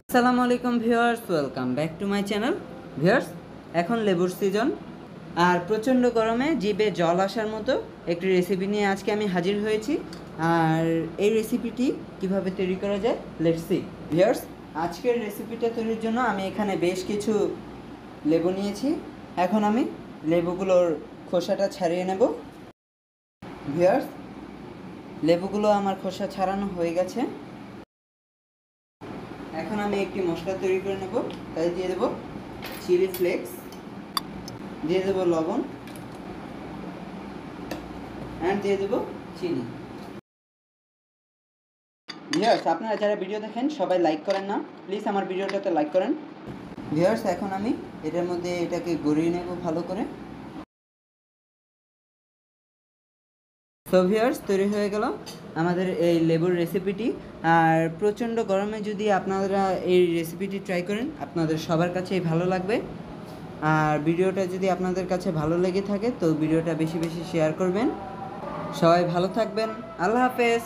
আসসালামু আলাইকুম viewers, welcome back to my channel. Viewers, এখন লেবুর সিজন আর প্রচণ্ড গরমে জিভে জল আসার মতো একটি রেসিপি নিয়ে আজকে আমি হাজির হয়েছি। আর এই রেসিপিটি কিভাবে তৈরি করা যায়, লেটস সি। ভিউয়ার্স, আজকের রেসিপিটা তৈরির জন্য আমি এখানে বেশ কিছু লেবু নিয়েছি। এখন আমি লেবুগুলোর খোসাটা ছাড়িয়ে নেব। ভিউয়ার্স, লেবুগুলো আমার খোসা ছাড়ানো হয়ে গেছে। এখন আমি একটি মশলা তৈরি করে নেব। তাই দিয়ে দেব চিলি ফ্লেক্স, দিয়ে দেব লবণ, অ্যান্ড দিয়ে দেব চিনি। ভিউয়ার্স, আপনারা যারা ভিডিও দেখেন সবাই লাইক করেন না, প্লিজ আমার ভিডিওটাতে লাইক করেন। ভিউয়ার্স, এখন আমি এটার মধ্যে এটাকে গড়িয়ে নেব ভালো করে। সো ভিউয়ার্স, তৈরি হয়ে গেল আমাদের এই লেবুর রেসিপিটি। আর প্রচণ্ড গরমে যদি আপনারা এই রেসিপিটি ট্রাই করেন, আপনাদের সবার কাছেই ভালো লাগবে। আর ভিডিওটা যদি আপনাদের কাছে ভালো লেগে থাকে তো ভিডিওটা বেশি বেশি শেয়ার করবেন। সবাই ভালো থাকবেন। আল্লাহ হাফেজ।